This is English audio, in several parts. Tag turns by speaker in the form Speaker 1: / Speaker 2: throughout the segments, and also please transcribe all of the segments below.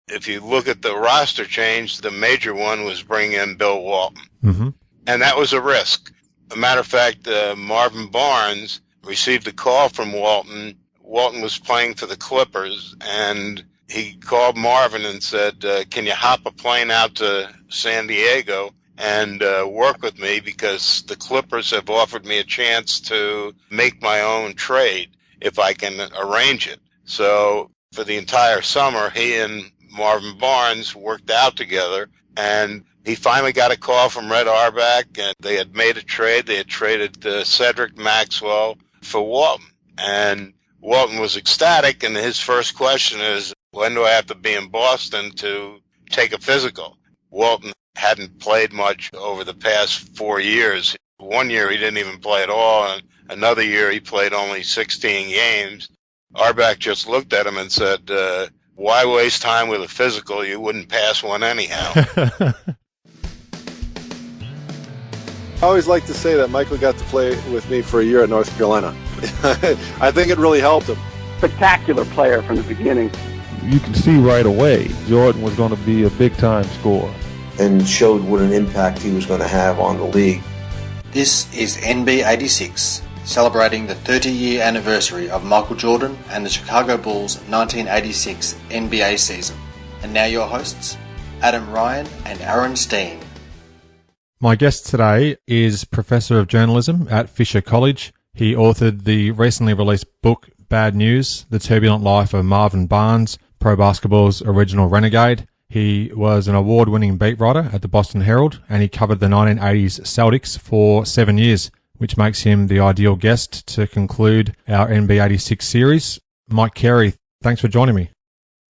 Speaker 1: if you look at the roster change, the major one was bringing in Bill Walton.
Speaker 2: Mm-hmm.
Speaker 1: And that was a risk. As a matter of fact, Marvin Barnes received a call from Walton. Walton was playing for the Clippers, and he called Marvin and said, can you hop a plane out to San Diego and work with me, because the Clippers have offered me a chance to make my own trade if I can arrange it. So for the entire summer, he and Marvin Barnes worked out together, and he finally got a call from Red Auerbach, and they had made a trade. They had traded Cedric Maxwell for Walton, and Walton was ecstatic, and his first question is, when do I have to be in Boston to take a physical? Walton hadn't played much over the past 4 years. One year he didn't even play at all, and another year he played only 16 games. Auerbach just looked at him and said, why waste time with a physical? You wouldn't pass one anyhow.
Speaker 3: I always like to say that Michael got to play with me for a year at North Carolina. I think it really helped him.
Speaker 4: Spectacular player from the beginning.
Speaker 2: You can see right away Jordan was going to be a big-time scorer.
Speaker 5: And showed what an impact he was going to have on the league.
Speaker 6: This is NB 86, celebrating the 30-year anniversary of Michael Jordan and the Chicago Bulls' 1986 NBA season. And now your hosts, Adam Ryan and Aaron Steen.
Speaker 2: My guest today is Professor of Journalism at Fisher College. He authored the recently released book, Bad News, The Turbulent Life of Marvin Barnes, pro basketball's original renegade. He was an award-winning beat writer at the Boston Herald, and he covered the 1980s Celtics for 7 years, which makes him the ideal guest to conclude our NB 86 series. Mike Carey, thanks for joining me.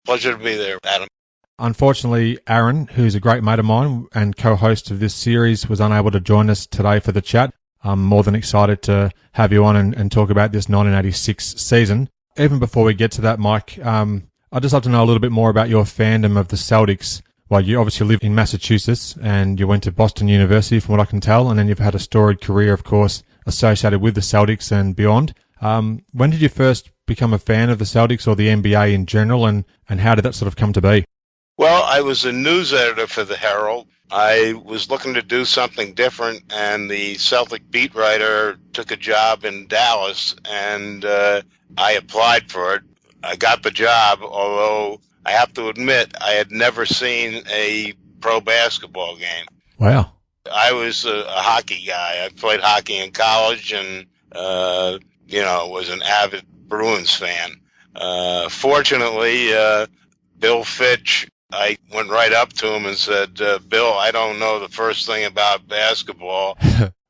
Speaker 1: Pleasure to be there, Adam.
Speaker 2: Unfortunately, Aaron, who's a great mate of mine and co-host of this series, was unable to join us today for the chat. I'm more than excited to have you on and talk about this 1986 season. Even before we get to that, Mike, I'd just love to know a little bit more about your fandom of the Celtics. Well, you obviously live in Massachusetts and you went to Boston University, from what I can tell, and then you've had a storied career, of course, associated with the Celtics and beyond. When did you first become a fan of the Celtics or the NBA in general, and how did that sort of come to be?
Speaker 1: Well, I was a news editor for the Herald. I was looking to do something different, and the Celtic beat writer took a job in Dallas, and I applied for it. I got the job, although I have to admit I had never seen a pro basketball game.
Speaker 2: Wow.
Speaker 1: I was a hockey guy. I played hockey in college and, was an avid Bruins fan. Fortunately, Bill Fitch, I went right up to him and said, Bill, I don't know the first thing about basketball.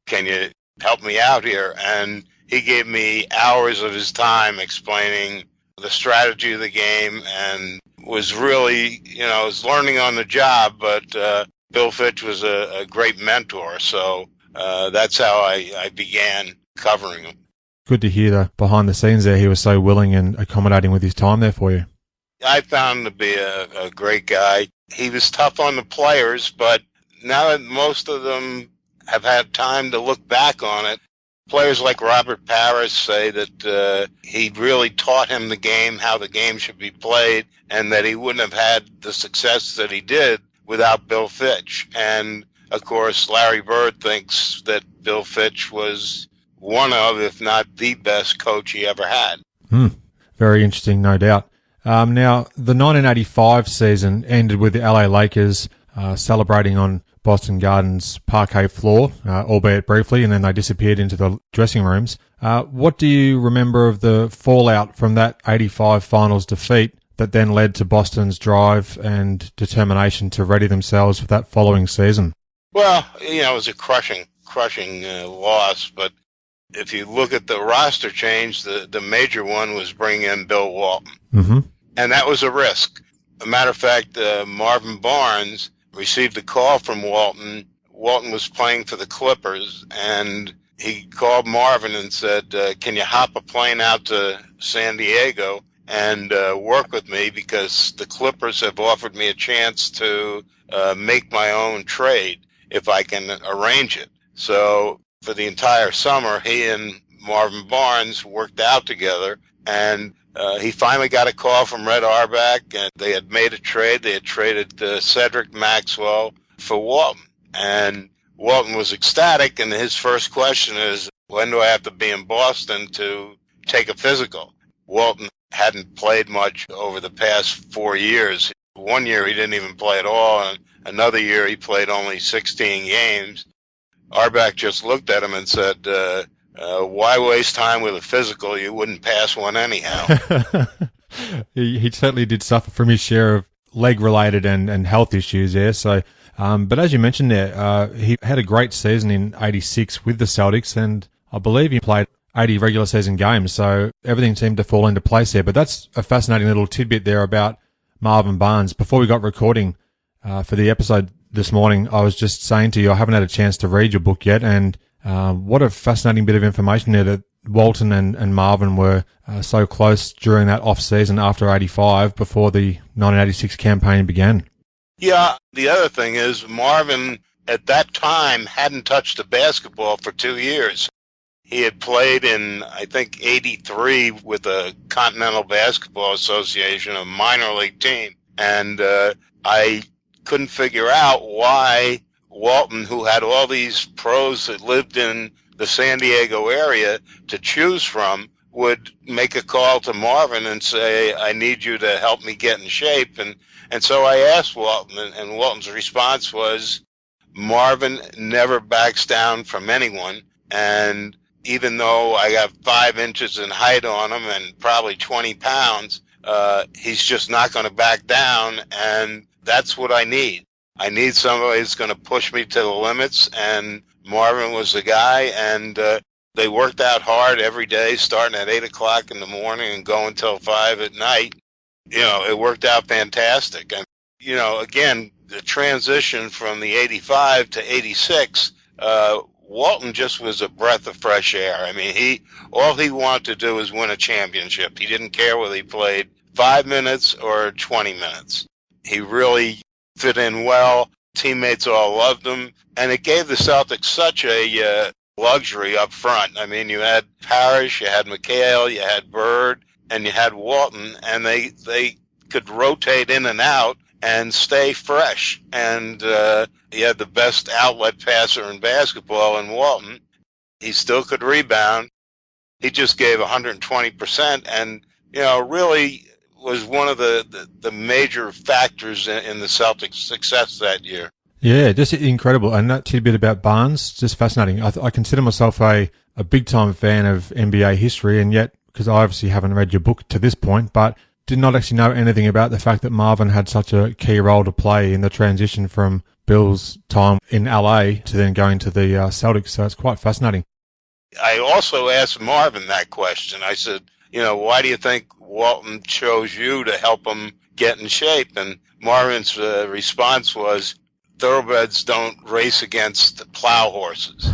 Speaker 1: Can you help me out here? And he gave me hours of his time explaining the strategy of the game, and was really, was learning on the job, but Bill Fitch was a great mentor, so that's how I began covering him.
Speaker 2: Good to hear the behind the scenes there. He was so willing and accommodating with his time there for you.
Speaker 1: I found him to be a great guy. He was tough on the players, but now that most of them have had time to look back on it, players like Robert Parrish say that he really taught him the game, how the game should be played, and that he wouldn't have had the success that he did without Bill Fitch. And, of course, Larry Bird thinks that Bill Fitch was one of, if not the best coach he ever had.
Speaker 2: Very interesting, no doubt. Now, the 1985 season ended with the LA Lakers celebrating on Boston Garden's parquet floor, albeit briefly, and then they disappeared into the dressing rooms. What do you remember of the fallout from that 85 finals defeat that then led to Boston's drive and determination to ready themselves for that following season?
Speaker 1: Well, it was a crushing loss, but if you look at the roster change, the major one was bringing in Bill Walton.
Speaker 2: Mm-hmm.
Speaker 1: And that was a risk. As a matter of fact, Marvin Barnes received a call from Walton. Walton was playing for the Clippers, and he called Marvin and said, can you hop a plane out to San Diego and work with me, because the Clippers have offered me a chance to make my own trade if I can arrange it. So for the entire summer, he and Marvin Barnes worked out together, and he finally got a call from Red Auerbach, and they had made a trade. They had traded Cedric Maxwell for Walton. And Walton was ecstatic, and his first question is, when do I have to be in Boston to take a physical? Walton hadn't played much over the past 4 years. One year he didn't even play at all, and another year he played only 16 games. Auerbach just looked at him and said, why waste time with a physical? You wouldn't pass one anyhow.
Speaker 2: He certainly did suffer from his share of leg-related and health issues there. So, but as you mentioned there, he had a great season in '86 with the Celtics, and I believe he played 80 regular season games. So everything seemed to fall into place there. But that's a fascinating little tidbit there about Marvin Barnes. Before we got recording for the episode this morning, I was just saying to you, I haven't had a chance to read your book yet, and what a fascinating bit of information there that Walton and Marvin were so close during that off-season after 85 before the 1986 campaign began.
Speaker 1: Yeah, the other thing is Marvin at that time hadn't touched a basketball for 2 years. He had played in, I think, 83 with the Continental Basketball Association, a minor league team. And I couldn't figure out why Walton, who had all these pros that lived in the San Diego area to choose from, would make a call to Marvin and say, I need you to help me get in shape. And so I asked Walton, and Walton's response was, Marvin never backs down from anyone. And even though I got 5 inches in height on him and probably 20 pounds, he's just not going to back down. And that's what I need. I need somebody who's going to push me to the limits, and Marvin was the guy, and they worked out hard every day, starting at 8 o'clock in the morning and going till 5 at night. You know, it worked out fantastic. And, you know, again, the transition from the 85 to 86, Walton just was a breath of fresh air. I mean, all he wanted to do was win a championship. He didn't care whether he played 5 minutes or 20 minutes. He really fit in well. Teammates all loved him. And it gave the Celtics such a luxury up front. I mean, you had Parrish, you had McHale, you had Bird, and you had Walton, and they could rotate in and out and stay fresh. And he had the best outlet passer in basketball in Walton. He still could rebound. He just gave 120%, and, you know, really was one of the major factors in the Celtics' success that year.
Speaker 2: Yeah, just incredible. And that tidbit about Barnes, just fascinating. I consider myself a big-time fan of NBA history, and yet, because I obviously haven't read your book to this point, but did not actually know anything about the fact that Marvin had such a key role to play in the transition from Bill's time in LA to then going to the Celtics. So it's quite fascinating.
Speaker 1: I also asked Marvin that question. I said, you know, why do you think Walton chose you to help him get in shape? And Marvin's response was, thoroughbreds don't race against plow horses.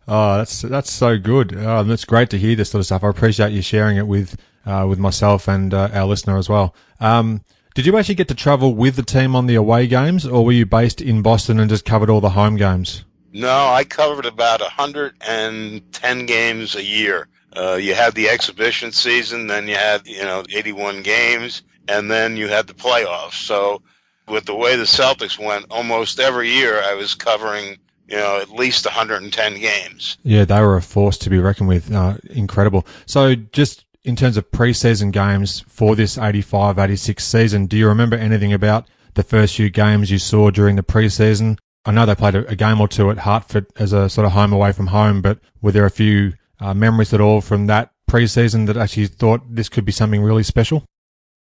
Speaker 2: Oh, that's so good. That's great to hear this sort of stuff. I appreciate you sharing it with myself and our listener as well. Did you actually get to travel with the team on the away games, or were you based in Boston and just covered all the home games?
Speaker 1: No, I covered about 110 games a year. You had the exhibition season, then you had, 81 games, and then you had the playoffs. So with the way the Celtics went, almost every year I was covering, at least 110 games.
Speaker 2: Yeah, they were a force to be reckoned with. Incredible. So just in terms of preseason games for this 85-86 season, do you remember anything about the first few games you saw during the preseason? I know they played a game or two at Hartford as a sort of home away from home, but were there a few memories at all from that preseason that actually thought this could be something really special?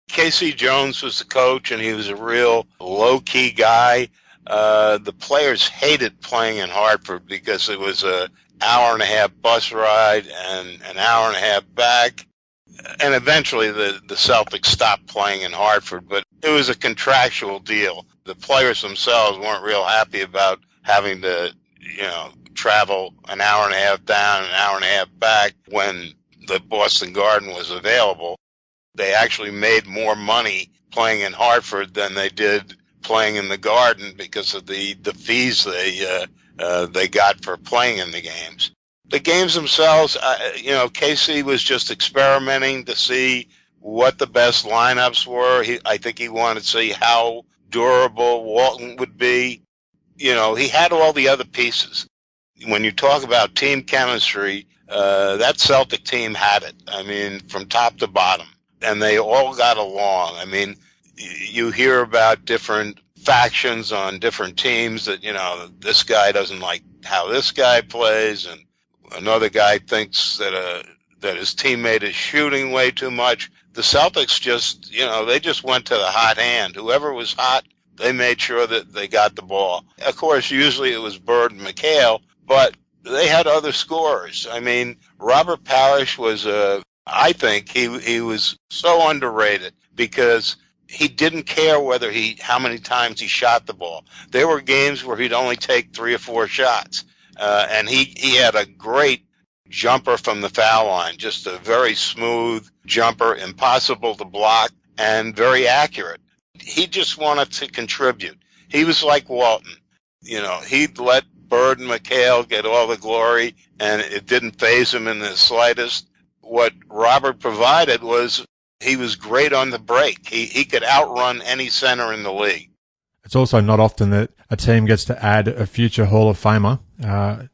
Speaker 1: Casey Jones was the coach, and he was a real low-key guy. The players hated playing in Hartford because it was an hour-and-a-half bus ride and an hour-and-a-half back. And eventually the Celtics stopped playing in Hartford, but it was a contractual deal. The players themselves weren't real happy about having to, travel an hour and a half down, an hour and a half back when the Boston Garden was available. They actually made more money playing in Hartford than they did playing in the Garden because of the fees they got for playing in the games. The games themselves, KC was just experimenting to see what the best lineups were. I think he wanted to see how durable Walton would be. He had all the other pieces. When you talk about team chemistry, that Celtic team had it. I mean, from top to bottom. And they all got along. I mean, you hear about different factions on different teams that, this guy doesn't like how this guy plays, and another guy thinks that his teammate is shooting way too much. The Celtics just, they just went to the hot hand. Whoever was hot, they made sure that they got the ball. Of course, usually it was Bird and McHale, but they had other scorers. I mean, Robert Parrish was I think he was so underrated because he didn't care how many times he shot the ball. There were games where he'd only take 3 or 4 shots. And he had a great jumper from the foul line, just a very smooth jumper, impossible to block, and very accurate. He just wanted to contribute. He was like Walton. He'd let Bird and McHale get all the glory, and it didn't faze him in the slightest. What Robert provided was he was great on the break. He could outrun any center in the league.
Speaker 2: It's also not often that a team gets to add a future Hall of Famer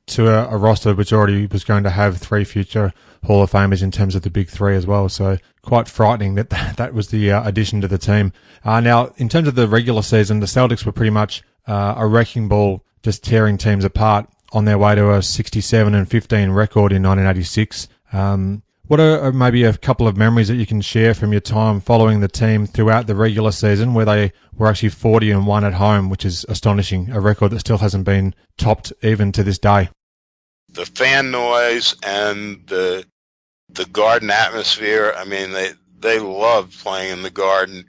Speaker 2: to a roster which already was going to have 3 future Hall of Famers in terms of the big 3 as well. So quite frightening that was the addition to the team. Now, in terms of the regular season, the Celtics were pretty much a wrecking ball, just tearing teams apart on their way to a 67-15 record in 1986. What are maybe a couple of memories that you can share from your time following the team throughout the regular season, where they were actually 40-1 at home, which is astonishing, a record that still hasn't been topped even to this day?
Speaker 1: The fan noise and the Garden atmosphere, I mean, they loved playing in the Garden.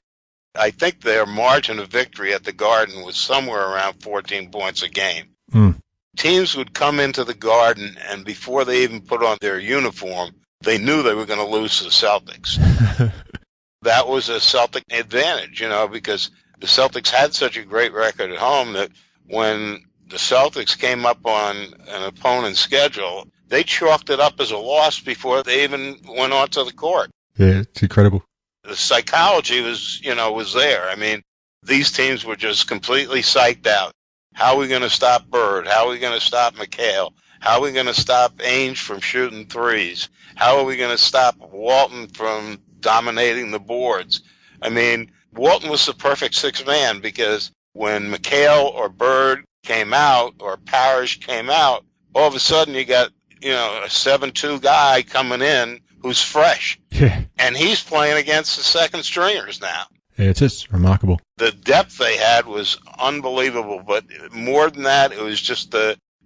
Speaker 1: I think their margin of victory at the Garden was somewhere around 14 points a game. Teams would come into the Garden, and before they even put on their uniform, they knew they were going to lose to the Celtics. That was a Celtic advantage, because the Celtics had such a great record at home that when the Celtics came up on an opponent's schedule, they chalked it up as a loss before they even went onto the court.
Speaker 2: Yeah, it's incredible.
Speaker 1: The psychology was there. I mean, these teams were just completely psyched out. How are we going to stop Bird? How are we going to stop McHale? How are we going to stop Ainge from shooting threes? How are we going to stop Walton from dominating the boards? I mean, Walton was the perfect 6th man, because when McHale or Bird came out or Parrish came out, all of a sudden you got, a 7-2 guy coming in who's fresh.
Speaker 2: Yeah.
Speaker 1: And he's playing against the second stringers now.
Speaker 2: Yeah, it's just remarkable.
Speaker 1: The depth they had was unbelievable, but more than that, it was just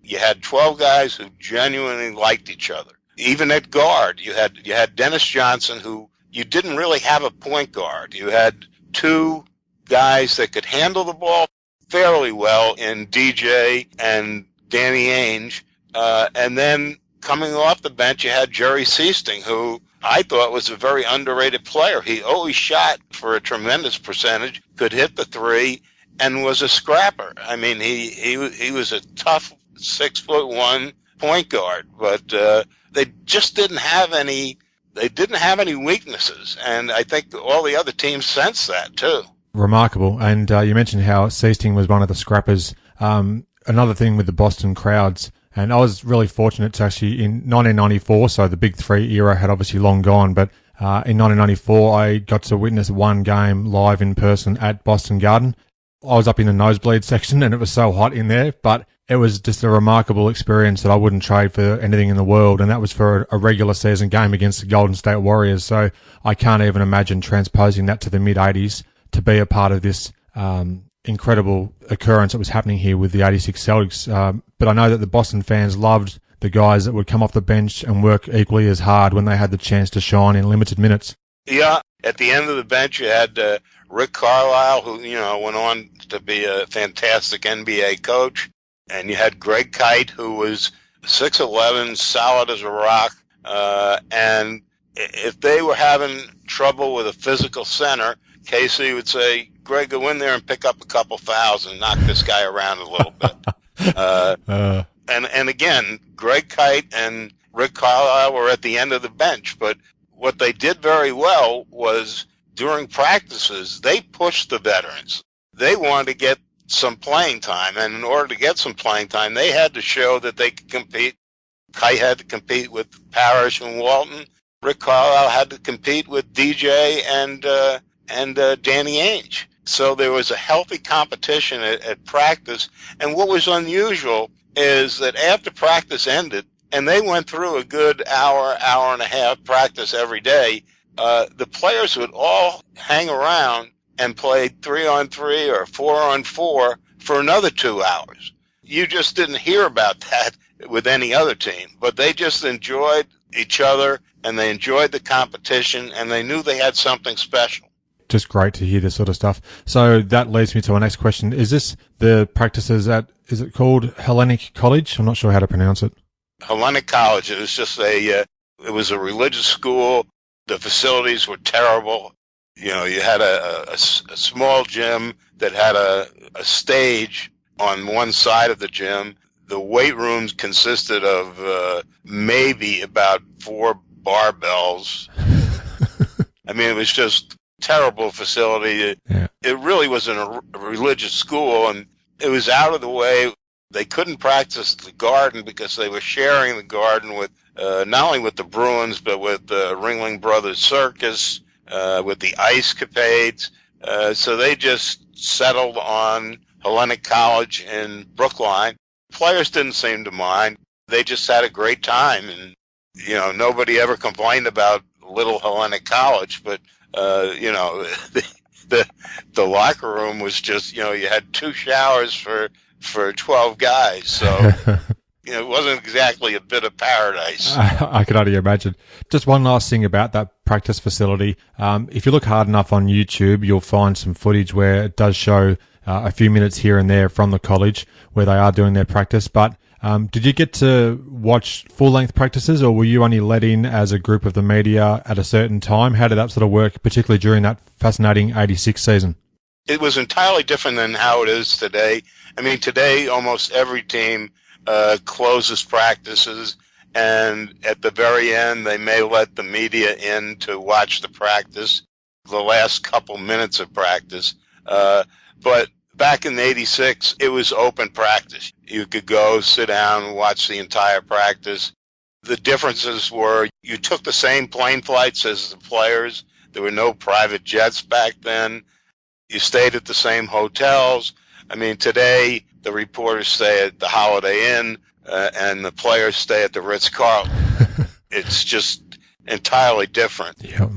Speaker 1: you had 12 guys who genuinely liked each other. Even at guard, you had Dennis Johnson, who you didn't really have a point guard. You had 2 guys that could handle the ball fairly well in DJ and Danny Ainge. And then coming off the bench, you had Jerry Seasting, who I thought was a very underrated player. He always shot for a tremendous percentage, could hit the 3, and was a scrapper. I mean, he was a tough 6'1" point guard, but they just didn't have any. They didn't have any weaknesses, and I think all the other teams sensed that too.
Speaker 2: Remarkable. And you mentioned how Seasting was one of the scrappers. Another thing with the Boston crowds, and I was really fortunate to actually, in 1994, so the Big 3 era had obviously long gone, but in 1994 I got to witness one game live in person at Boston Garden. I was up in the nosebleed section and it was so hot in there, but it was just a remarkable experience that I wouldn't trade for anything in the world, and that was for a regular season game against the Golden State Warriors. So I can't even imagine transposing that to the mid-'80s to be a part of this incredible occurrence that was happening here with the 86 Celtics. But I know that the Boston fans loved the guys that would come off the bench and work equally as hard when they had the chance to shine in limited minutes.
Speaker 1: Yeah, at the end of the bench you had Rick Carlisle, who went on to be a fantastic NBA coach. And you had Greg Kite, who was 6'11", solid as a rock. And if they were having trouble with a physical center, Casey would say, Greg, go in there and pick up a couple fouls and knock this guy around a little bit. And again, Greg Kite and Rick Carlisle were at the end of the bench. But what they did very well was during practices, they pushed the veterans. They wanted to get some playing time, and in order to get some playing time, they had to show that they could compete. Kite had to compete with Parrish and Walton. Rick Carlisle had to compete with DJ and Danny Ainge. So there was a healthy competition at practice. And what was unusual is that after practice ended, and they went through a good hour and a half practice every day, the players would all hang around and play 3-on-3 or 4-on-4 for another 2 hours. You just didn't hear about that with any other team, but they just enjoyed each other and they enjoyed the competition and they knew they had something special.
Speaker 2: Just great to hear this sort of stuff. So that leads me to our next question. Is this the practices at, is it called Hellenic College? I'm not sure how to pronounce it.
Speaker 1: Hellenic College, it was just it was a religious school. The facilities were terrible. You know, you had a small gym that had a stage on one side of the gym. The weight rooms consisted of maybe about 4 barbells. I mean, it was just a terrible facility.
Speaker 2: Yeah.
Speaker 1: It really wasn't a religious school, and it was out of the way. They couldn't practice the garden because they were sharing the garden with not only with the Bruins, but with the Ringling Brothers Circus, with the Ice Capades. So they just settled on Hellenic College in Brookline. Players didn't seem to mind. They just had a great time. And, you know, nobody ever complained about Little Hellenic College. But, you know, the locker room was just, you know, you had 2 showers for 12 guys. So, you know, it wasn't exactly a bit of paradise.
Speaker 2: I could only imagine. Just one last thing about that practice facility. If you look hard enough on YouTube, you'll find some footage where it does show a few minutes here and there from the college where they are doing their practice. But did you get to watch full-length practices, or were you only let in as a group of the media at a certain time? How did that sort of work, particularly during that fascinating 86 season?
Speaker 1: It was entirely different than how it is today. I mean, today almost every team closes practices, and at the very end, they may let the media in to watch the practice, the last couple minutes of practice. But back in '86, it was open practice. You could go, sit down, and watch the entire practice. The differences were you took the same plane flights as the players. There were no private jets back then. You stayed at the same hotels. I mean, today, the reporters stay at the Holiday Inn and the players stay at the Ritz-Carlton. It's just entirely different.
Speaker 2: Yep.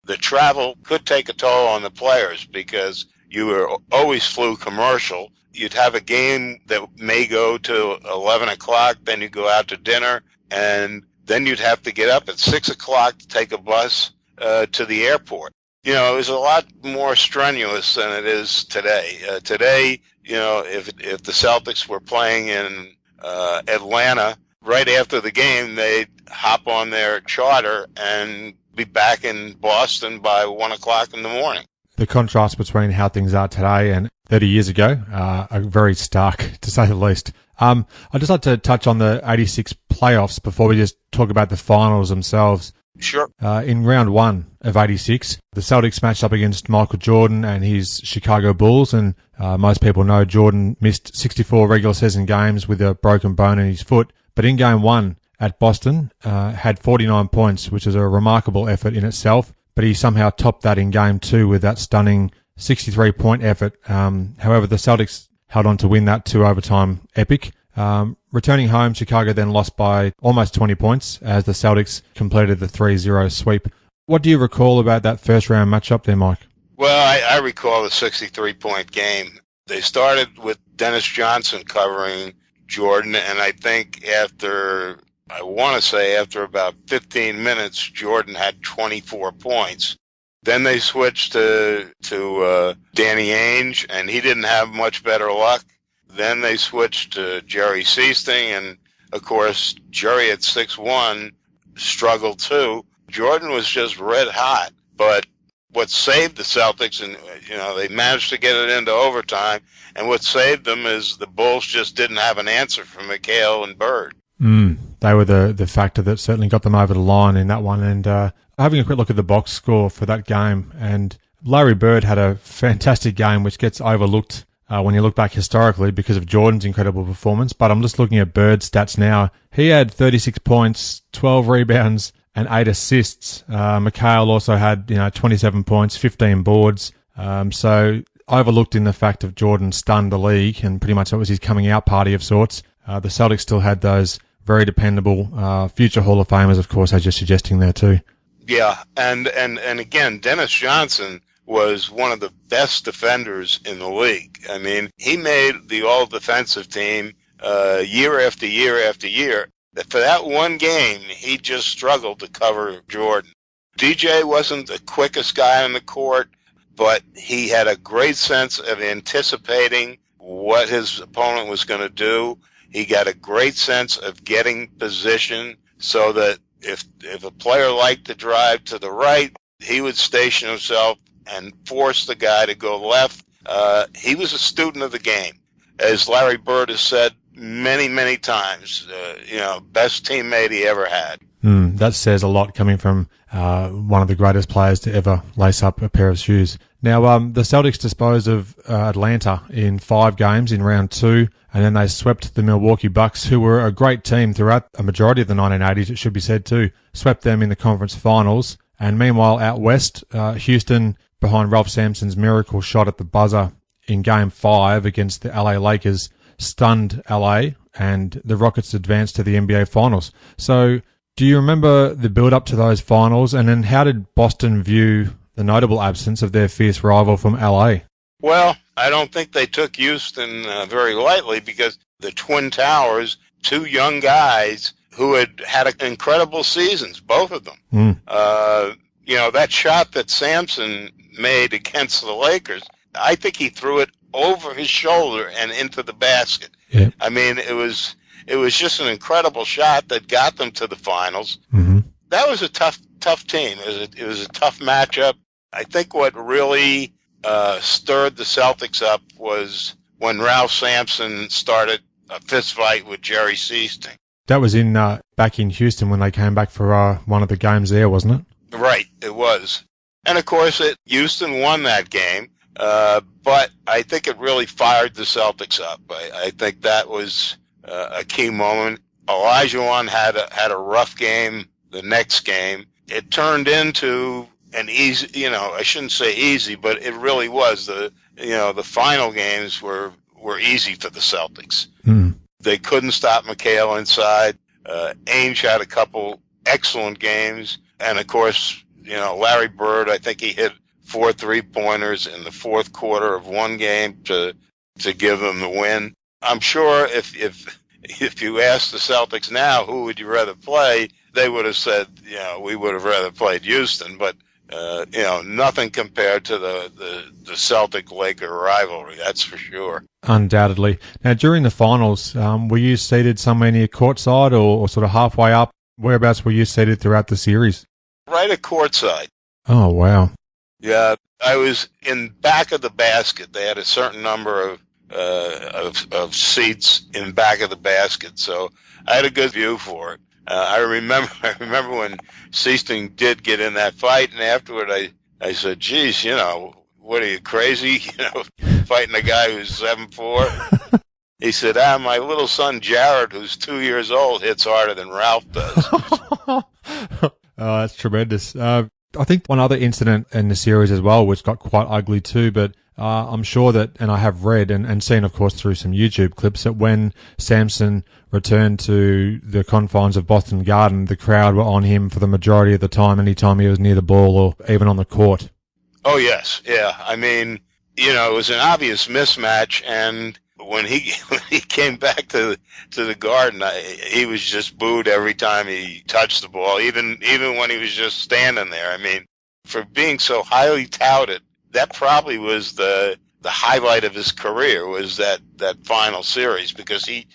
Speaker 1: The travel could take a toll on the players because you always flew commercial. You'd have a game that may go to 11 o'clock, then you go out to dinner, and then you'd have to get up at 6 o'clock to take a bus to the airport. You know, it was a lot more strenuous than it is today. Today, you know, if the Celtics were playing in Atlanta, right after the game, they'd hop on their charter and be back in Boston by 1 o'clock in the morning.
Speaker 2: The contrast between how things are today and 30 years ago are very stark, to say the least. I'd just like to touch on the 86 playoffs before we just talk about the finals themselves.
Speaker 1: Sure.
Speaker 2: In round 1 of 86, the Celtics matched up against Michael Jordan and his Chicago Bulls, and most people know Jordan missed 64 regular season games with a broken bone in his foot. But in game 1 at Boston, had 49 points, which is a remarkable effort in itself. But he somehow topped that in game 2 with that stunning 63-point effort. However, the Celtics held on to win that 2-overtime epic. Returning home, Chicago then lost by almost 20 points as the Celtics completed the 3-0 sweep. What do you recall about that first round matchup there, Mike?
Speaker 1: Well, I recall the 63-point game. They started with Dennis Johnson covering Jordan, and I think after about 15 minutes, Jordan had 24 points. Then they switched to Danny Ainge, and he didn't have much better luck. Then they switched to Jerry Seasting, and, of course, Jerry at 6'1" struggled too. Jordan was just red hot. But what saved the Celtics, and, you know, they managed to get it into overtime, and what saved them is the Bulls just didn't have an answer for McHale and Bird.
Speaker 2: they were the factor that certainly got them over the line in that one. And having a quick look at the box score for that game, and Larry Bird had a fantastic game, which gets overlooked when you look back historically because of Jordan's incredible performance. But I'm just looking at Bird's stats now. He had 36 points, 12 rebounds, and 8 assists. McHale also had 27 points, 15 boards. So overlooked in the fact of Jordan stunned the league, and pretty much that was his coming out party of sorts. The Celtics still had those very dependable future Hall of Famers, of course, as you're suggesting there too.
Speaker 1: Yeah, and again, Dennis Johnson was one of the best defenders in the league. I mean, he made the all-defensive team year after year after year. For that one game, he just struggled to cover Jordan. DJ wasn't the quickest guy on the court, but he had a great sense of anticipating what his opponent was going to do. He got a great sense of getting position so that if a player liked to drive to the right, he would station himself and force the guy to go left. He was a student of the game. As Larry Bird has said many, many times, best teammate he ever had.
Speaker 2: That says a lot coming from one of the greatest players to ever lace up a pair of shoes. Now, the Celtics disposed of Atlanta in 5 games in round 2, and then they swept the Milwaukee Bucks, who were a great team throughout a majority of the 1980s, it should be said too. Swept them in the conference finals. And meanwhile, out west, Houston, behind Ralph Sampson's miracle shot at the buzzer in Game 5 against the LA Lakers, stunned LA, and the Rockets advanced to the NBA Finals. So, do you remember the build-up to those finals, and then how did Boston view the notable absence of their fierce rival from LA?
Speaker 1: Well, I don't think they took Houston very lightly, because the Twin Towers, 2 young guys who had incredible seasons, both of them. That shot that Sampson made against the Lakers, I think he threw it over his shoulder and into the basket.
Speaker 2: Yeah.
Speaker 1: I mean, it was just an incredible shot that got them to the finals.
Speaker 2: Mm-hmm.
Speaker 1: That was a tough team. It was a tough matchup. I think what really stirred the Celtics up was when Ralph Sampson started a fist fight with Jerry Seasting.
Speaker 2: That was in back in Houston when they came back for one of the games there, wasn't it?
Speaker 1: Right, it was. And, of course, Houston won that game, but I think it really fired the Celtics up. I think that was a key moment. Olajuwon had a rough game the next game. It turned into an easy, I shouldn't say easy, but it really was. The final games were easy for the Celtics. They couldn't stop McHale inside. Ainge had a couple excellent games. And, of course, Larry Bird, I think he hit 4 3-pointers in the fourth quarter of one game to give them the win. I'm sure if you ask the Celtics now, who would you rather play, they would have said, we would have rather played Houston. But, nothing compared to the Celtic-Laker rivalry, that's for sure.
Speaker 2: Undoubtedly. Now, during the finals, were you seated somewhere near courtside or sort of halfway up? Whereabouts were you seated throughout the series?
Speaker 1: Right at courtside.
Speaker 2: Oh, wow.
Speaker 1: Yeah, I was in back of the basket. They had a certain number of seats in back of the basket, so I had a good view for it. I remember when Seasting did get in that fight, and afterward I said, geez, what are you, crazy? Fighting a guy who's 7'4"? He said, my little son Jared, who's 2 years old, hits harder than Ralph does.
Speaker 2: Oh, that's tremendous. I think one other incident in the series as well, which got quite ugly too, but I'm sure that, and I have read and seen, of course, through some YouTube clips, that when Sampson returned to the confines of Boston Garden, the crowd were on him for the majority of the time, anytime he was near the ball or even on the court.
Speaker 1: Oh, yes. Yeah. I mean, it was an obvious mismatch, and when he came back to the Garden, he was just booed every time he touched the ball, even when he was just standing there. I mean, for being so highly touted, that probably was the highlight of his career, was that final series, because he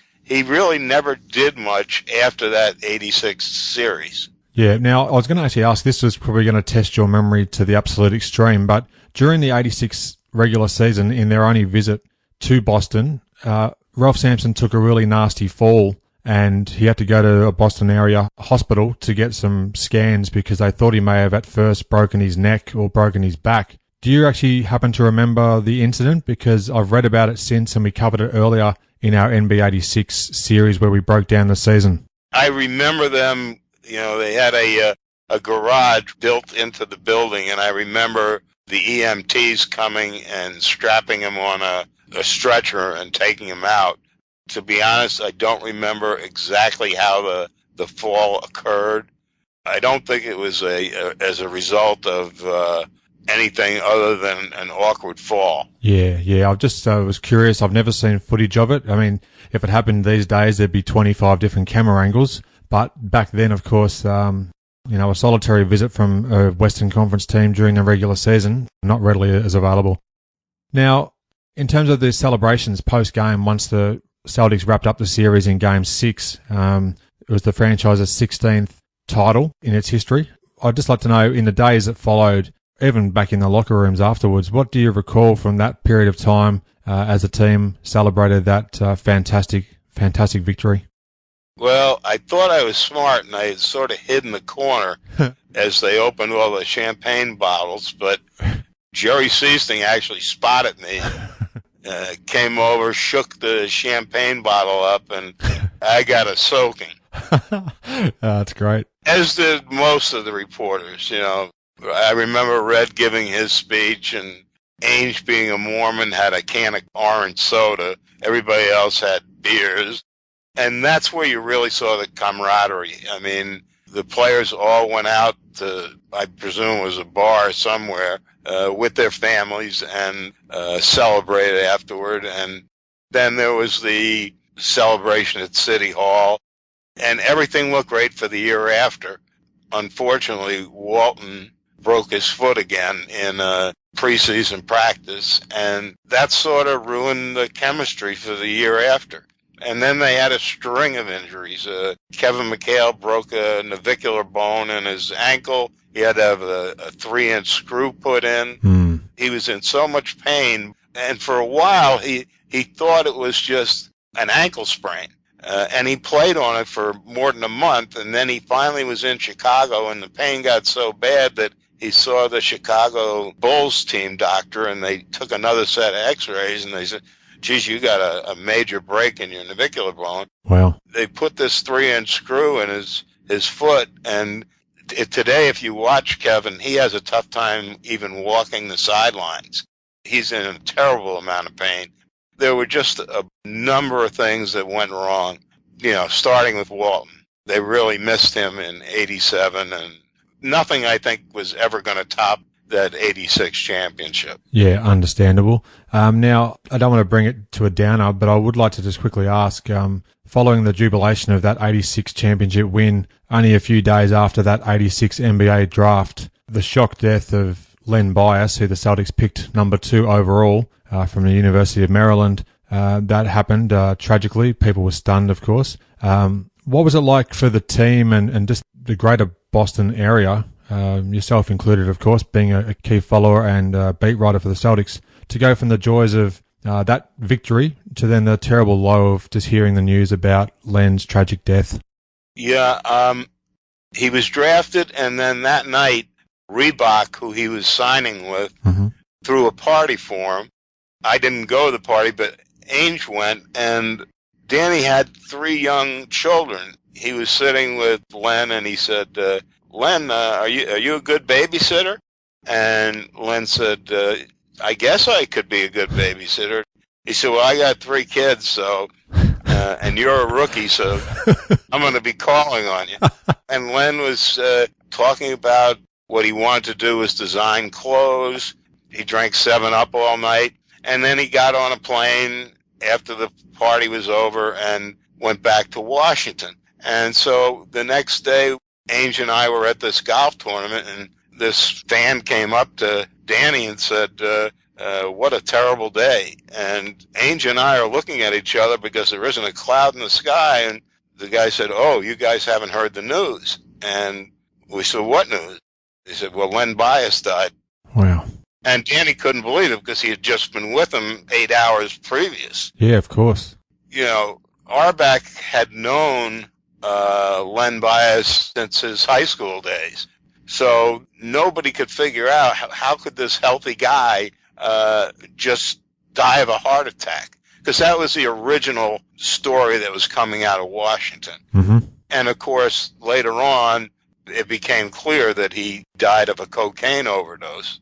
Speaker 1: really never did much after that 86 series.
Speaker 2: Yeah, now I was going to actually ask, this was probably going to test your memory to the absolute extreme, but during the 86 regular season, in their only visit to Boston, Ralph Sampson took a really nasty fall and he had to go to a Boston area hospital to get some scans because they thought he may have at first broken his neck or broken his back. Do you actually happen to remember the incident? Because I've read about it since, and we covered it earlier in our NB 86 series where we broke down the season.
Speaker 1: I remember them, they had a garage built into the building, and I remember the EMTs coming and strapping him on a stretcher and taking him out. To be honest, I don't remember exactly how the fall occurred. I don't think it was as a result of anything other than an awkward fall.
Speaker 2: Yeah. I just was curious. I've never seen footage of it. I mean, if it happened these days, there'd be 25 different camera angles. But back then, of course, a solitary visit from a Western Conference team during the regular season, not readily as available. Now, in terms of the celebrations post-game, once the Celtics wrapped up the series in Game 6, it was the franchise's 16th title in its history. I'd just like to know, in the days that followed, even back in the locker rooms afterwards, what do you recall from that period of time as the team celebrated that fantastic victory?
Speaker 1: Well, I thought I was smart, and I had sort of hid in the corner as they opened all the champagne bottles, but Jerry Seasting actually spotted me, came over, shook the champagne bottle up, and I got a soaking.
Speaker 2: That's great.
Speaker 1: As did most of the reporters, I remember Red giving his speech, and Ainge, being a Mormon, had a can of orange soda. Everybody else had beers. And that's where you really saw the camaraderie. I mean, the players all went out to, I presume it was a bar somewhere, with their families and celebrated afterward. And then there was the celebration at City Hall, and everything looked great for the year after. Unfortunately, Walton broke his foot again in preseason practice, and that sort of ruined the chemistry for the year after. And then they had a string of injuries. Kevin McHale broke a navicular bone in his ankle. He had to have a 3-inch screw put in. He was in so much pain, and for a while he thought it was just an ankle sprain. And he played on it for more than a month, and then he finally was in Chicago, and the pain got so bad that he saw the Chicago Bulls team doctor, and they took another set of x-rays, and they said, geez, you got a major break in your navicular bone.
Speaker 2: Wow. They
Speaker 1: put this 3-inch screw in his foot, and today, if you watch Kevin, he has a tough time even walking the sidelines. He's in a terrible amount of pain. There were just a number of things that went wrong, starting with Walton. They really missed him in 87, and nothing, I think, was ever going to top that 86 championship.
Speaker 2: Yeah, understandable. Now, I don't want to bring it to a downer, but I would like to just quickly ask, following the jubilation of that 86 championship win, only a few days after that 86 NBA draft, the shock death of Len Bias, who the Celtics picked number 2 overall from the University of Maryland, that happened tragically. People were stunned, of course. What was it like for the team and just the greater Boston area, yourself included, of course, being a key follower and beat writer for the Celtics, to go from the joys of that victory to then the terrible low of just hearing the news about Len's tragic death?
Speaker 1: Yeah, he was drafted, and then that night, Reebok, who he was signing with, threw a party for him. I didn't go to the party, but Ainge went, and Danny had 3 young children. He was sitting with Len, and he said, Len, are you a good babysitter? And Len said, I guess I could be a good babysitter. He said, well, I got 3 kids, so, and you're a rookie, so I'm going to be calling on you. And Len was talking about what he wanted to do was design clothes. He drank 7-Up all night, and then he got on a plane after the party was over and went back to Washington. And so the next day, Ainge and I were at this golf tournament, and this fan came up to Danny and said, what a terrible day. And Ainge and I are looking at each other because there isn't a cloud in the sky, and the guy said, oh, you guys haven't heard the news. And we said, what news? He said, well, Len Bias died.
Speaker 2: Wow.
Speaker 1: And Danny couldn't believe it because he had just been with him 8 hours previous.
Speaker 2: Yeah, of course.
Speaker 1: Auerbach had known Len Bias since his high school days. So nobody could figure out how could this healthy guy just die of a heart attack, because that was the original story that was coming out of Washington.
Speaker 2: Mm-hmm.
Speaker 1: And, of course, later on, it became clear that he died of a cocaine overdose.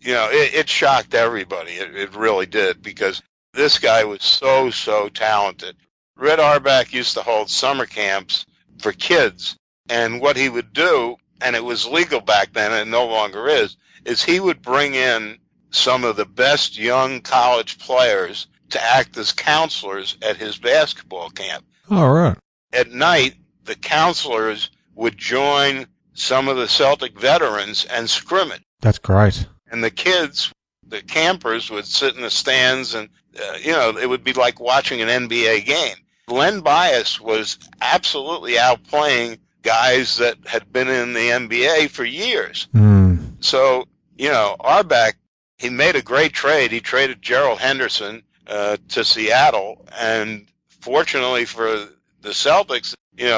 Speaker 1: You know, it shocked everybody. It really did, because this guy was so talented. Red Auerbach used to hold summer camps for kids, and what he would do, and it was legal back then and it no longer is he would bring in some of the best young college players to act as counselors at his basketball camp.
Speaker 2: All right.
Speaker 1: At night, the counselors would join some of the Celtic veterans and scrimmage.
Speaker 2: That's great.
Speaker 1: And the kids, the campers, would sit in the stands, and, it would be like watching an NBA game. Len Bias was absolutely outplaying guys that had been in the NBA for years.
Speaker 2: Mm.
Speaker 1: So, Auerbach, he made a great trade. He traded Gerald Henderson to Seattle, and fortunately for the Celtics,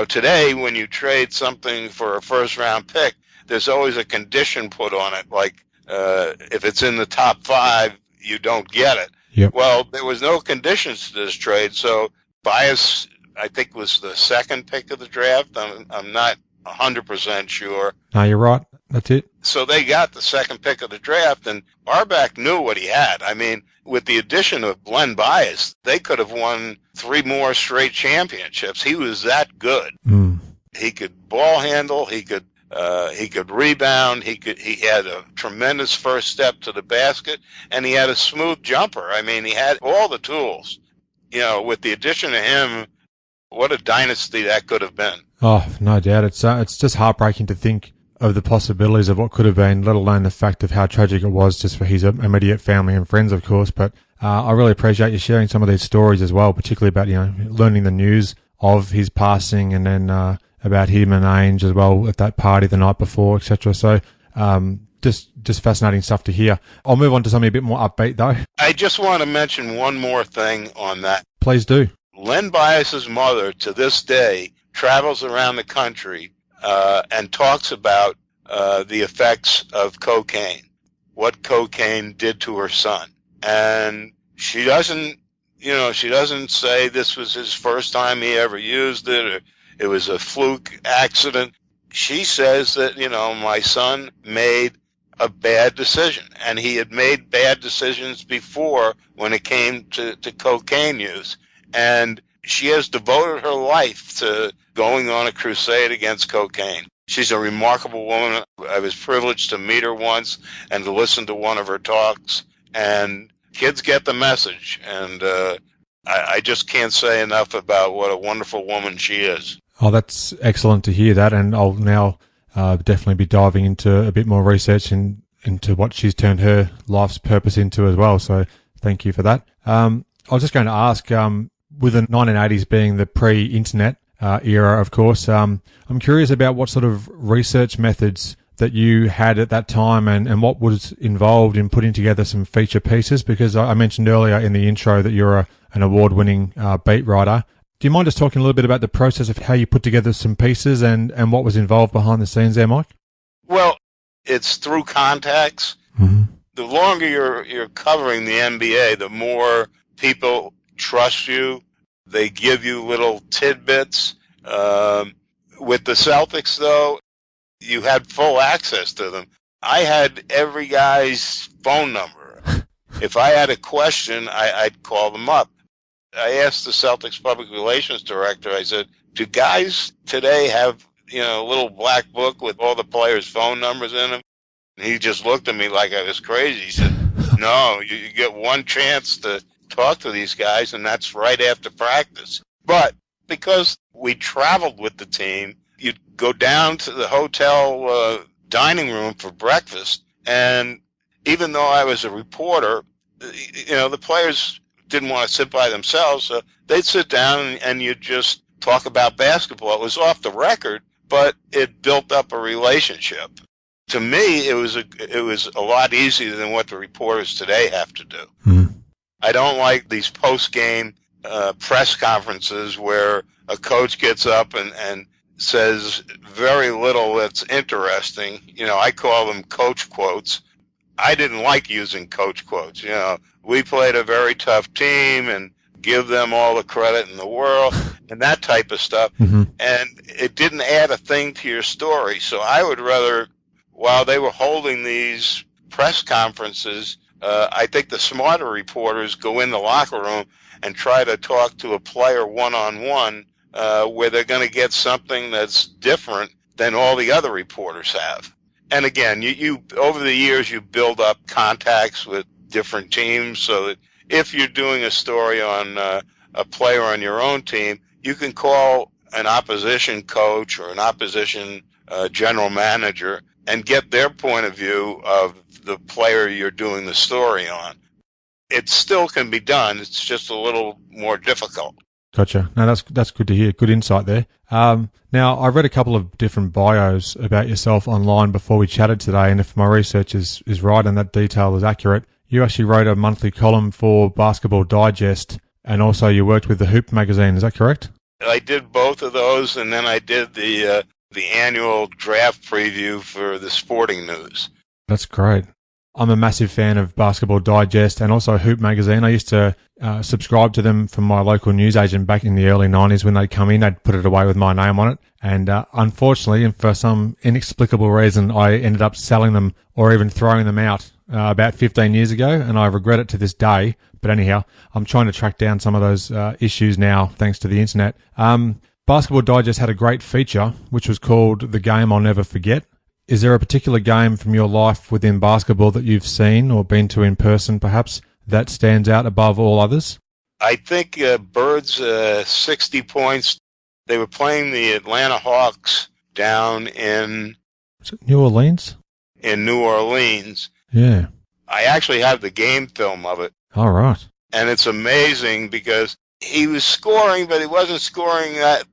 Speaker 1: today when you trade something for a first-round pick, there's always a condition put on it, like if it's in the top 5, you don't get it.
Speaker 2: Yep.
Speaker 1: Well, there was no conditions to this trade, so Bias, I think, was the second pick of the draft. I'm not 100% sure.
Speaker 2: No, you're right. That's it.
Speaker 1: So they got the second pick of the draft, and Auerbach knew what he had. I mean, with the addition of Len Bias, they could have won 3 more straight championships. He was that good.
Speaker 2: Mm.
Speaker 1: He could ball handle. He could rebound. He had a tremendous first step to the basket, and he had a smooth jumper. I mean, he had all the tools. With the addition of him, what a dynasty that could have been.
Speaker 2: Oh, no doubt. It's just heartbreaking to think of the possibilities of what could have been, let alone the fact of how tragic it was just for his immediate family and friends, of course. But I really appreciate you sharing some of these stories as well, particularly about, learning the news of his passing, and then about him and Ainge as well at that party the night before, etc. So just fascinating stuff to hear. I'll move on to something a bit more upbeat, though.
Speaker 1: I just want to mention one more thing on that.
Speaker 2: Please do.
Speaker 1: Len Bias's mother, to this day, travels around the country and talks about the effects of cocaine, what cocaine did to her son. And she doesn't say this was his first time he ever used it, or it was a fluke accident. She says that, my son made a bad decision, and he had made bad decisions before when it came to cocaine use. And she has devoted her life to going on a crusade against cocaine. She's a remarkable woman. I was privileged to meet her once and to listen to one of her talks, and kids get the message. And I just can't say enough about what a wonderful woman she is.
Speaker 2: Oh, that's excellent to hear that, and I'll now definitely be diving into a bit more research into what she's turned her life's purpose into as well. So thank you for that. I was just going to ask, with the 1980s being the pre-internet era, of course, I'm curious about what sort of research methods that you had at that time, and what was involved in putting together some feature pieces, because I mentioned earlier in the intro that you're an award-winning beat writer. Do you mind just talking a little bit about the process of how you put together some pieces and what was involved behind the scenes there, Mike?
Speaker 1: Well, it's through contacts.
Speaker 2: Mm-hmm.
Speaker 1: The longer you're covering the NBA, the more people trust you. They give you little tidbits. With the Celtics, though, you had full access to them. I had every guy's phone number. If I had a question, I'd call them up. I asked the Celtics public relations director, I said, do guys today have, a little black book with all the players' phone numbers in them? And he just looked at me like I was crazy. He said, no, you get one chance to talk to these guys, and that's right after practice. But because we traveled with the team, you'd go down to the hotel dining room for breakfast, and even though I was a reporter, the players didn't want to sit by themselves, so they'd sit down and you'd just talk about basketball. It was off the record, but it built up a relationship. To me, it was a lot easier than what the reporters today have to do.
Speaker 2: Mm-hmm.
Speaker 1: I don't like these post-game press conferences where a coach gets up and says very little that's interesting. I call them coach quotes. I didn't like using coach quotes. We played a very tough team and give them all the credit in the world and that type of stuff.
Speaker 2: Mm-hmm.
Speaker 1: And it didn't add a thing to your story. So I would rather, while they were holding these press conferences, I think the smarter reporters go in the locker room and try to talk to a player one-on-one, where they're going to get something that's different than all the other reporters have. And again, you over the years, you build up contacts with different teams, so that if you're doing a story on a player on your own team, you can call an opposition coach or an opposition general manager and get their point of view of the player you're doing the story on. It still can be done. It's just a little more difficult.
Speaker 2: Gotcha. No, that's good to hear. Good insight there. Now, I read a couple of different bios about yourself online before we chatted today, and if my research is right and that detail is accurate, you actually wrote a monthly column for Basketball Digest, and also you worked with the Hoop magazine. Is that correct?
Speaker 1: I did both of those, and then I did the annual draft preview for the Sporting News.
Speaker 2: That's great. I'm a massive fan of Basketball Digest and also Hoop magazine. I used to subscribe to them from my local newsagent back in the early 90s. When they'd come in, they'd put it away with my name on it. And unfortunately, and for some inexplicable reason, I ended up selling them or even throwing them out about 15 years ago, and I regret it to this day. But anyhow, I'm trying to track down some of those issues now, thanks to the internet. Basketball Digest had a great feature, which was called The Game I'll Never Forget. Is there a particular game from your life within basketball that you've seen or been to in person, perhaps, that stands out above all others?
Speaker 1: I think Bird's 60 points. They were playing the Atlanta Hawks down in...
Speaker 2: Is it New Orleans?
Speaker 1: In New Orleans.
Speaker 2: Yeah.
Speaker 1: I actually have the game film of it.
Speaker 2: All right.
Speaker 1: And it's amazing because he was scoring, but he wasn't scoring that.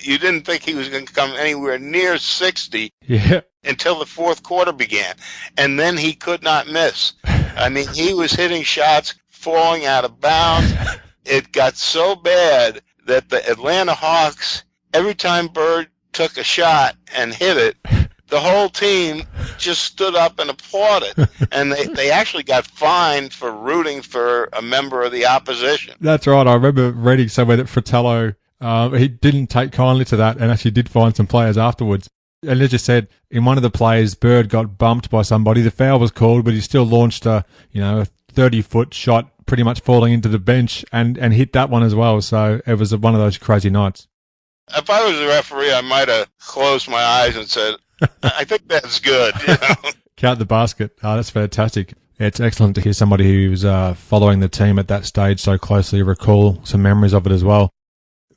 Speaker 1: You didn't think he was going to come anywhere near 60.
Speaker 2: Yeah.
Speaker 1: Until the fourth quarter began. And then he could not miss. I mean, he was hitting shots falling out of bounds. It got so bad that the Atlanta Hawks, every time Bird took a shot and hit it, the whole team just stood up and applauded. And they actually got fined for rooting for a member of the opposition.
Speaker 2: That's right. I remember reading somewhere that Fratello, he didn't take kindly to that and actually did find some players afterwards. And as you said, in one of the plays, Bird got bumped by somebody. The foul was called, but he still launched a 30-foot shot, pretty much falling into the bench, and hit that one as well. So it was one of those crazy nights.
Speaker 1: If I was a referee, I might have closed my eyes and said, I think that's good.
Speaker 2: Count the basket. Oh, that's fantastic. It's excellent to hear somebody who's following the team at that stage so closely recall some memories of it as well.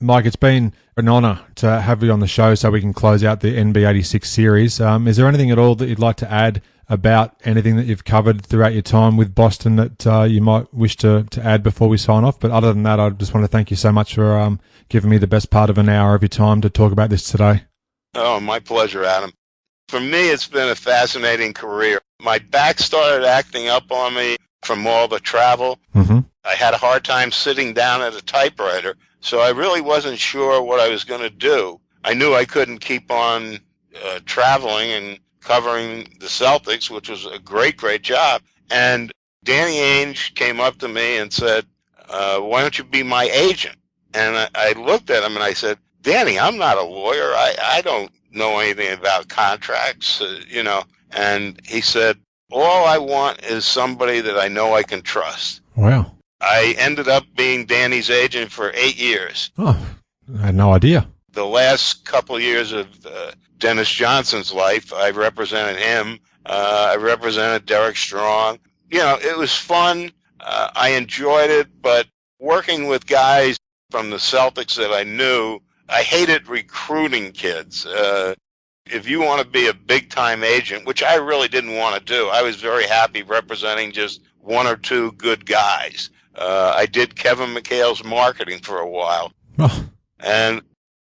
Speaker 2: Mike, it's been an honour to have you on the show so we can close out the NB86 series. Is there anything at all that you'd like to add about anything that you've covered throughout your time with Boston that you might wish to add before we sign off? But other than that, I just want to thank you so much for giving me the best part of an hour of your time to talk about this today.
Speaker 1: Oh, my pleasure, Adam. For me, it's been a fascinating career. My back started acting up on me from all the travel.
Speaker 2: Mm-hmm.
Speaker 1: I had a hard time sitting down at a typewriter. So I really wasn't sure what I was going to do. I knew I couldn't keep on traveling and covering the Celtics, which was a great, great job. And Danny Ainge came up to me and said, why don't you be my agent? And I looked at him and I said, Danny, I'm not a lawyer. I don't know anything about contracts, And he said, all I want is somebody that I know I can trust.
Speaker 2: Wow.
Speaker 1: I ended up being Danny's agent for 8 years.
Speaker 2: Oh, I had no idea.
Speaker 1: The last couple of years of Dennis Johnson's life, I represented him. I represented Derek Strong. It was fun. I enjoyed it, but working with guys from the Celtics that I knew, I hated recruiting kids. If you want to be a big-time agent, which I really didn't want to do, I was very happy representing just one or two good guys. I did Kevin McHale's marketing for a while.
Speaker 2: Oh.
Speaker 1: And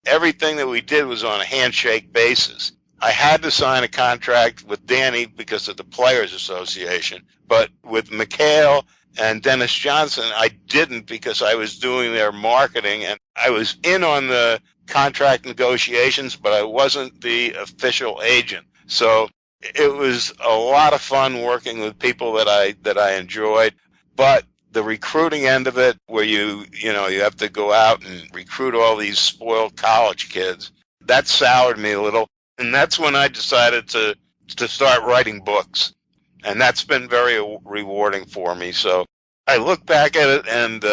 Speaker 1: everything that we did was on a handshake basis. I had to sign a contract with Danny because of the Players Association. But with McHale And Dennis Johnson, I didn't because I was doing their marketing, and I was in on the contract negotiations, but I wasn't the official agent. So it was a lot of fun working with people that I enjoyed. But the recruiting end of it, where you have to go out and recruit all these spoiled college kids, that soured me a little. And that's when I decided to start writing books. And that's been very rewarding for me. So I look back at it, and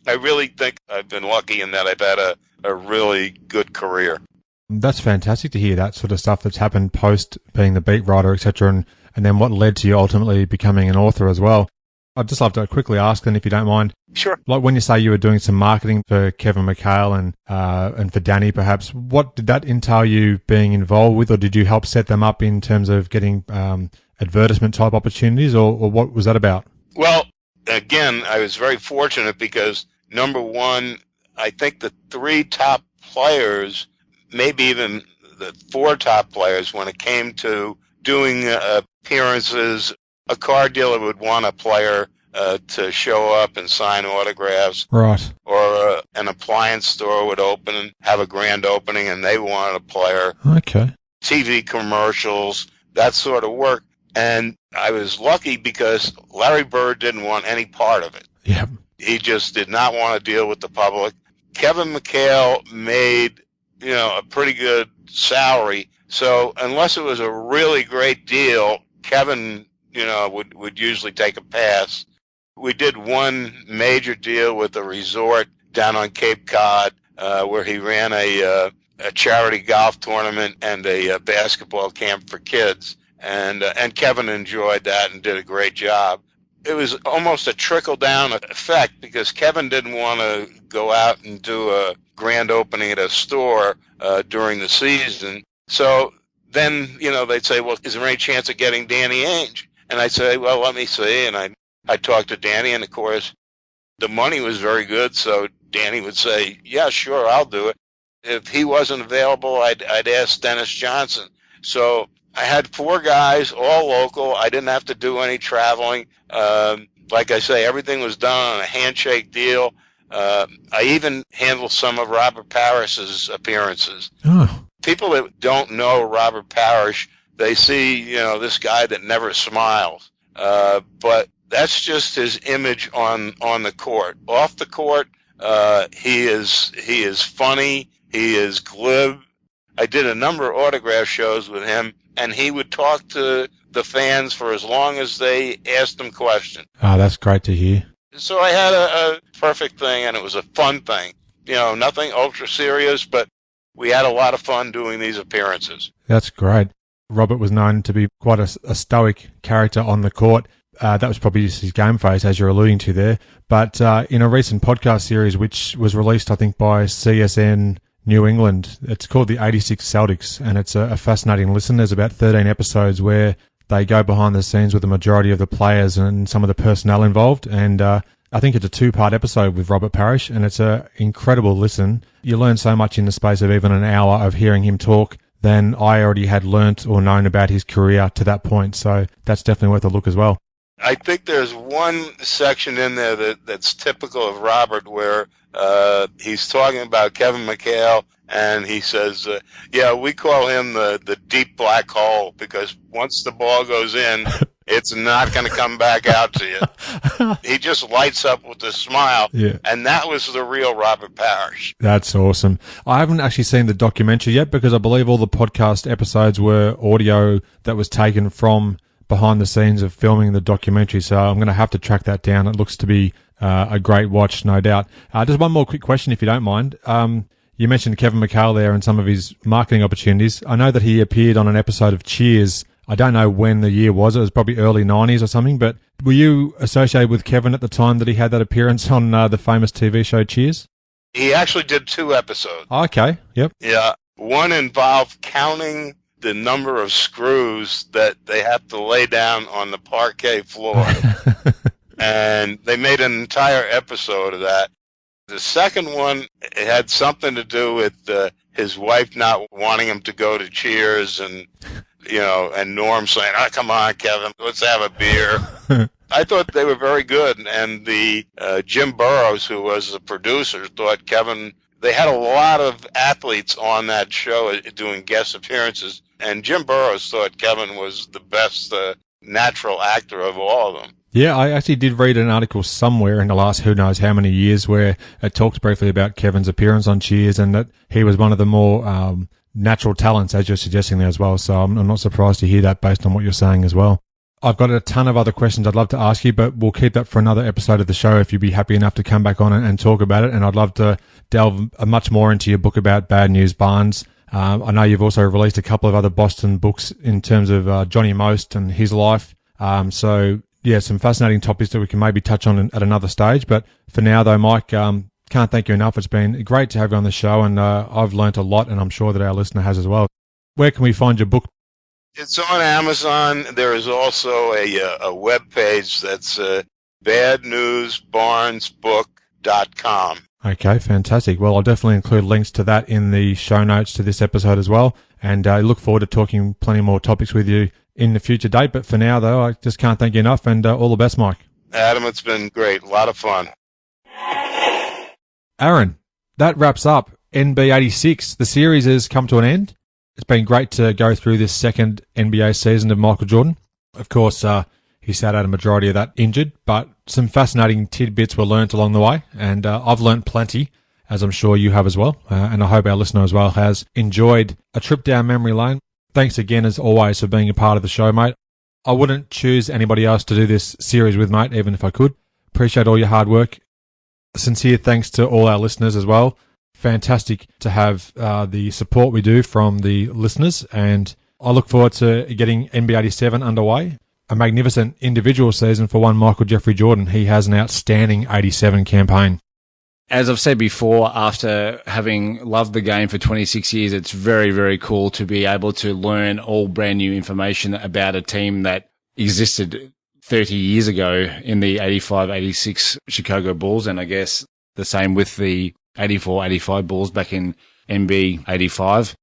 Speaker 1: I really think I've been lucky in that I've had a really good career.
Speaker 2: That's fantastic to hear that sort of stuff that's happened post being the beat writer, etc., and then what led to you ultimately becoming an author as well. I'd just love to quickly ask then, if you don't mind.
Speaker 1: Sure.
Speaker 2: Like when you say you were doing some marketing for Kevin McHale and for Danny, perhaps, what did that entail you being involved with, or did you help set them up in terms of getting advertisement type opportunities, or what was that about?
Speaker 1: Well, again, I was very fortunate because, number one, I think the 3 top players, maybe even the 4 top players, when it came to doing appearances, a car dealer would want a player to show up and sign autographs.
Speaker 2: Right.
Speaker 1: Or an appliance store would open and have a grand opening, and they wanted a player.
Speaker 2: Okay.
Speaker 1: TV commercials, that sort of work. And I was lucky because Larry Bird didn't want any part of it.
Speaker 2: Yeah.
Speaker 1: He just did not want to deal with the public. Kevin McHale made, a pretty good salary. So unless it was a really great deal, Kevin, would usually take a pass. We did one major deal with a resort down on Cape Cod where he ran a charity golf tournament and a basketball camp for kids. And Kevin enjoyed that and did a great job. It was almost a trickle-down effect because Kevin didn't want to go out and do a grand opening at a store during the season. So then, they'd say, well, is there any chance of getting Danny Ainge? And I'd say, well, let me see. And I'd talk to Danny, and, of course, the money was very good, so Danny would say, yeah, sure, I'll do it. If he wasn't available, I'd ask Dennis Johnson. So I had 4 guys, all local. I didn't have to do any traveling. Like I say, everything was done on a handshake deal. I even handled some of Robert Parrish's appearances.
Speaker 2: Oh.
Speaker 1: People that don't know Robert Parish, they see, this guy that never smiles. But that's just his image on the court. Off the court, he is funny. He is glib. I did a number of autograph shows with him, and he would talk to the fans for as long as they asked him questions.
Speaker 2: Oh, that's great to hear.
Speaker 1: So I had a perfect thing, and it was a fun thing. Nothing ultra serious, but we had a lot of fun doing these appearances.
Speaker 2: That's great. Robert was known to be quite a stoic character on the court. That was probably just his game face, as you're alluding to there. But in a recent podcast series, which was released, I think, by CSN New England, it's called the 86 Celtics, and it's a fascinating listen. There's about 13 episodes where they go behind the scenes with the majority of the players and some of the personnel involved. And I think it's a 2-part episode with Robert Parish, and it's an incredible listen. You learn so much in the space of even an hour of hearing him talk than I already had learnt or known about his career to that point. So that's definitely worth a look as well.
Speaker 1: I think there's one section in there that's typical of Robert where he's talking about Kevin McHale, and he says, we call him the deep black hole because once the ball goes in, it's not going to come back out to you. He just lights up with a smile, and that was the real Robert Parish.
Speaker 2: That's awesome. I haven't actually seen the documentary yet because I believe all the podcast episodes were audio that was taken from behind the scenes of filming the documentary, so I'm going to have to track that down. It looks to be a great watch, no doubt. Just one more quick question, if you don't mind. You mentioned Kevin McHale there and some of his marketing opportunities. I know that he appeared on an episode of Cheers. I don't know when the year was. It was probably early 90s or something, but were you associated with Kevin at the time that he had that appearance on the famous TV show Cheers?
Speaker 1: He actually did 2 episodes.
Speaker 2: Okay, yep.
Speaker 1: Yeah, one involved counting the number of screws that they have to lay down on the parquet floor. And they made an entire episode of that. The second one, it had something to do with his wife not wanting him to go to Cheers, and and Norm saying, "Oh, come on, Kevin, let's have a beer." I thought they were very good, and the Jim Burrows, who was the producer, thought Kevin. They had a lot of athletes on that show doing guest appearances, and Jim Burrows thought Kevin was the best natural actor of all of them.
Speaker 2: Yeah, I actually did read an article somewhere in the last who knows how many years where it talked briefly about Kevin's appearance on Cheers and that he was one of the more natural talents, as you're suggesting there as well. So I'm not surprised to hear that based on what you're saying as well. I've got a ton of other questions I'd love to ask you, but we'll keep that for another episode of the show if you'd be happy enough to come back on and talk about it. And I'd love to delve much more into your book about Bad News Barnes. I know you've also released a couple of other Boston books in terms of Johnny Most and his life. So, yeah, some fascinating topics that we can maybe touch on at another stage. But for now, though, Mike, can't thank you enough. It's been great to have you on the show, and I've learnt a lot, and I'm sure that our listener has as well. Where can we find your book?
Speaker 1: It's on Amazon. There is also a web page that's badnewsbarnesbook.com.
Speaker 2: Okay, fantastic. Well, I'll definitely include links to that in the show notes to this episode as well. And I look forward to talking plenty more topics with you in the future date. But for now, though, I just can't thank you enough, and all the best, Mike.
Speaker 1: Adam, it's been great. A lot of fun.
Speaker 2: Aaron, that wraps up NB 86. The series has come to an end. It's been great to go through this second NBA season of Michael Jordan. Of course, he sat out a majority of that injured, but some fascinating tidbits were learnt along the way, and I've learnt plenty, as I'm sure you have as well, and I hope our listener as well has enjoyed a trip down memory lane. Thanks again, as always, for being a part of the show, mate. I wouldn't choose anybody else to do this series with, mate, even if I could. Appreciate all your hard work. Sincere thanks to all our listeners as well. Fantastic to have the support we do from the listeners, and I look forward to getting NBA 87 underway. A magnificent individual season for one Michael Jeffrey Jordan. He has an outstanding 87 campaign.
Speaker 7: As I've said before, after having loved the game for 26 years, it's very, very cool to be able to learn all brand new information about a team that existed 30 years ago in the 85-86 Chicago Bulls, and I guess the same with the 84-85 Bulls back in NB 85.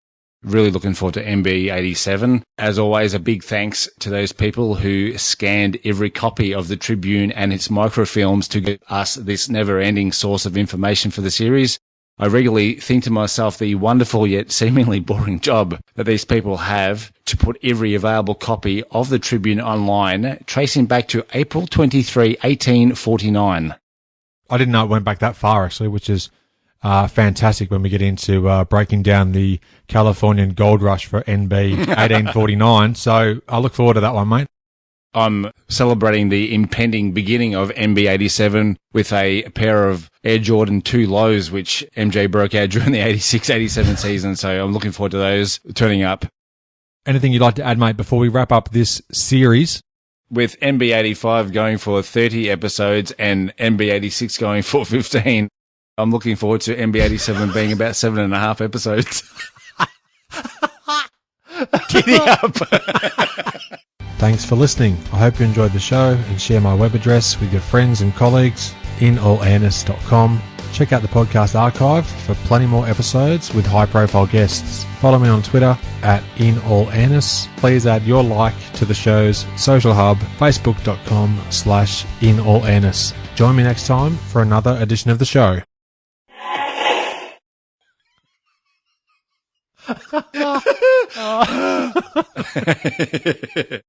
Speaker 7: Really looking forward to NB 87. As always, a big thanks to those people who scanned every copy of the Tribune and its microfilms to get us this never-ending source of information for the series. I regularly think to myself the wonderful yet seemingly boring job that these people have to put every available copy of the Tribune online, tracing back to April 23, 1849.
Speaker 2: I didn't know it went back that far, actually, which is fantastic when we get into breaking down the Californian gold rush for NB 1849. So I look forward to that one, mate.
Speaker 7: I'm celebrating the impending beginning of NB 87 with a pair of Air Jordan 2 lows, which MJ broke out during the 86-87 season. So I'm looking forward to those turning up.
Speaker 2: Anything you'd like to add, mate, before we wrap up this series?
Speaker 7: With NB 85 going for 30 episodes and NB 86 going for 15, I'm looking forward to NB 87 being about 7.5 episodes. Giddy up.
Speaker 2: Thanks for listening. I hope you enjoyed the show, and share my web address with your friends and colleagues, inallairness.com. Check out the podcast archive for plenty more episodes with high-profile guests. Follow me on Twitter at inallairness. Please add your like to the show's social hub, facebook.com/inallairness. Join me next time for another edition of the show.